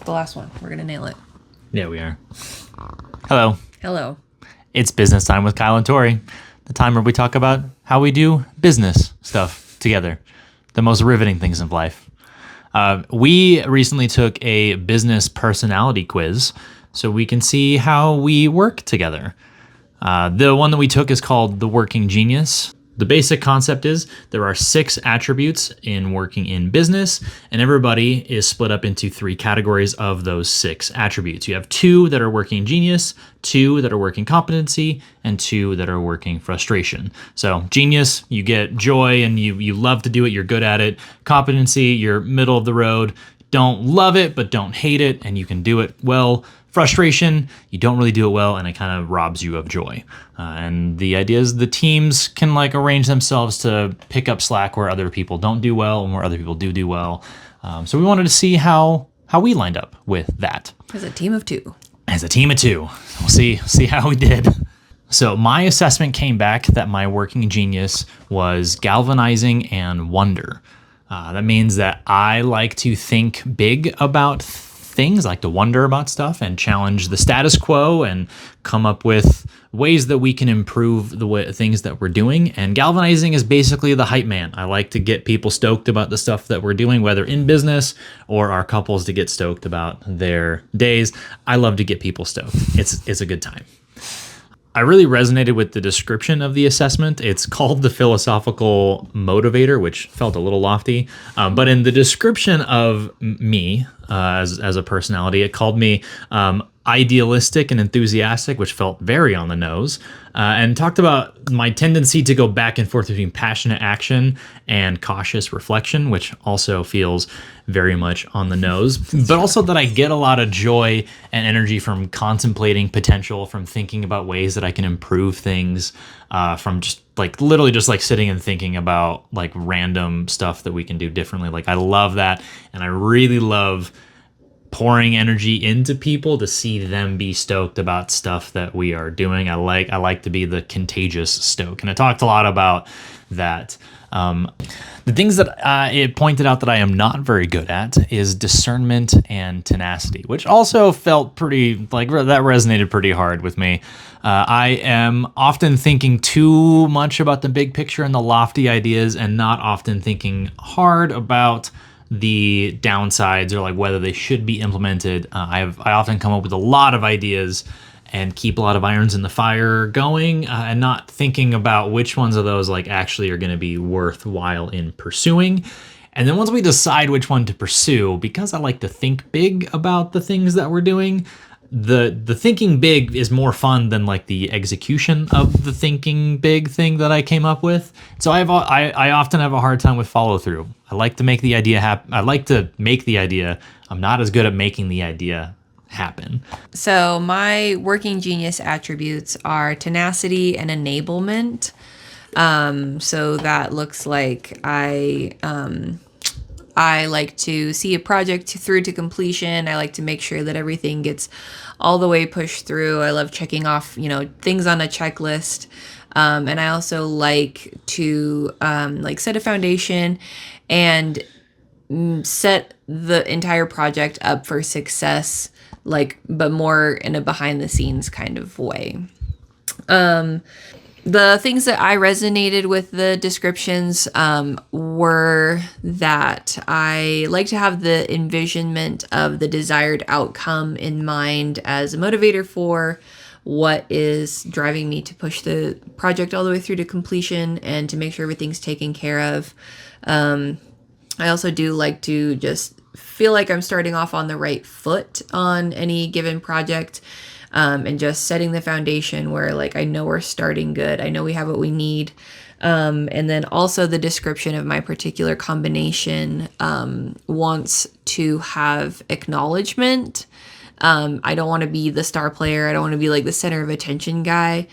It's the last one. We're going to nail it. Yeah, we are. Hello. Hello. It's Business Time with Kyle and Tori, the time where we talk about how we do business stuff together, the most riveting things in life. We recently took a business personality quiz so we can see how we work together. The one that we took is called The Working Genius. The basic concept is there are 6 attributes in working in business, and everybody is split up into 3 categories of those 6 attributes. You have 2 that are working genius, 2 that are working competency, and 2 that are working frustration. So genius, you get joy and you love to do it, you're good at it. Competency, you're middle of the road, don't love it, but don't hate it, and you can do it well. Frustration, you don't really do it well, and it kind of robs you of joy. And the idea is the teams can like arrange themselves to pick up slack where other people don't do well and where other people do well. So we wanted to see how we lined up with that. As a team of 2. As a team of 2. We'll see how we did. So my assessment came back that my working genius was galvanizing and wonder. That means that I like to think big about things, like to wonder about stuff and challenge the status quo and come up with ways that we can improve the things that we're doing. And galvanizing is basically the hype man. I like to get people stoked about the stuff that we're doing, whether in business or our couples to get stoked about their days. I love to get people stoked. It's a good time. I really resonated with the description of the assessment. It's called the philosophical motivator, which felt a little lofty. But in the description of me as a personality, it called me idealistic and enthusiastic, which felt very on the nose, and talked about my tendency to go back and forth between passionate action and cautious reflection, which also feels very much on the nose, but also that I get a lot of joy and energy from contemplating potential, from thinking about ways that I can improve things, from just like literally just like sitting and thinking about like random stuff that we can do differently. Like I love that. And I really love pouring energy into people to see them be stoked about stuff that we are doing. I like to be the contagious stoke. And I talked a lot about that. The things that it pointed out that I am not very good at is discernment and tenacity, which also felt pretty, like that resonated pretty hard with me. I am often thinking too much about the big picture and the lofty ideas and not often thinking hard about the downsides or like whether they should be implemented. I often come up with a lot of ideas and keep a lot of irons in the fire going, and not thinking about which ones of those like actually are going to be worthwhile in pursuing. And then once we decide which one to pursue, because I like to think big about the things that we're doing, the thinking big is more fun than like the execution of the thinking big thing that I came up with. So I often have a hard time with follow through. I like to make the idea happen. I like to make the idea. I'm not as good at making the idea happen. So my working genius attributes are tenacity and enablement. So that looks like I like to see a project through to completion. I like to make sure that everything gets all the way pushed through. I love checking off, things on a checklist. And I also like to set a foundation and set the entire project up for success, but more in a behind the scenes kind of way. The things that I resonated with the descriptions were that I like to have the envisionment of the desired outcome in mind as a motivator for what is driving me to push the project all the way through to completion and to make sure everything's taken care of. I also do like to just feel like I'm starting off on the right foot on any given project. And just setting the foundation where I know we're starting good. I know we have what we need. And then also the description of my particular combination wants to have acknowledgement. I don't want to be the star player. I don't want to be the center of attention guy,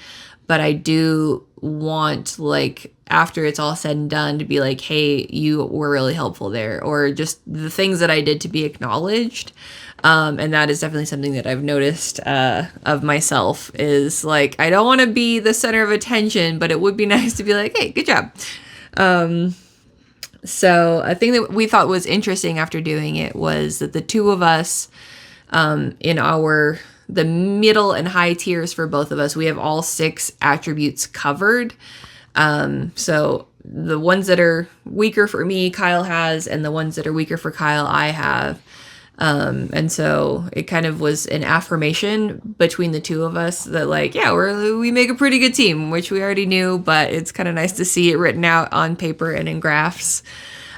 but I do want after it's all said and done to be hey, you were really helpful there, or just the things that I did to be acknowledged. And that is definitely something that I've noticed of myself is I don't want to be the center of attention, but it would be nice to be hey, good job. So a thing that we thought was interesting after doing it was that the two of us In the middle and high tiers for both of us, we have all 6 attributes covered. So the ones that are weaker for me, Kyle has, and the ones that are weaker for Kyle, I have. And so it kind of was an affirmation between the two of us that like, yeah, we make a pretty good team, which we already knew, but it's kind of nice to see it written out on paper and in graphs.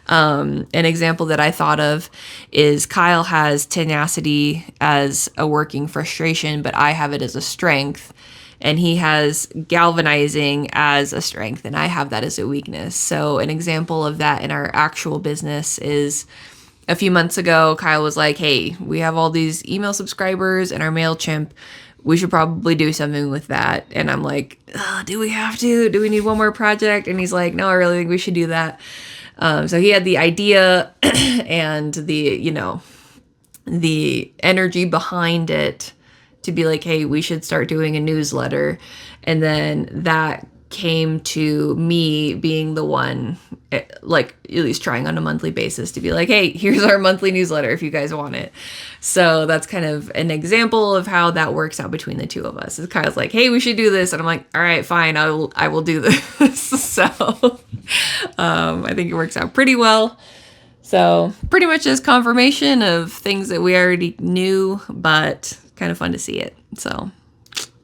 An example that I thought of is Kyle has tenacity as a working frustration, but I have it as a strength. And he has galvanizing as a strength, and I have that as a weakness. So an example of that in our actual business is a few months ago, Kyle was like, hey, we have all these email subscribers and our MailChimp. We should probably do something with that. And I'm like, do we have to? Do we need one more project? And he's like, no, I really think we should do that. So he had the idea and the energy behind it to be like, hey, we should start doing a newsletter. And then that came to me being the one, like, at least trying on a monthly basis to be like, hey, here's our monthly newsletter if you guys want it. So that's kind of an example of how that works out between the two of us. It's kind of like, hey, we should do this. And I'm like, all right, fine, I will do this. So I think it works out pretty well. So pretty much just confirmation of things that we already knew, but kind of fun to see it. So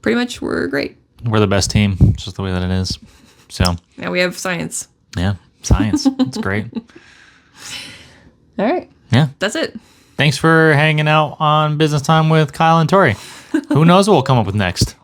pretty much we're great. We're the best team, just the way that it is. So now we have science. Yeah, science. It's great. All right. Yeah. That's it. Thanks for hanging out on Business Time with Kyle and Tori. Who knows what we'll come up with next?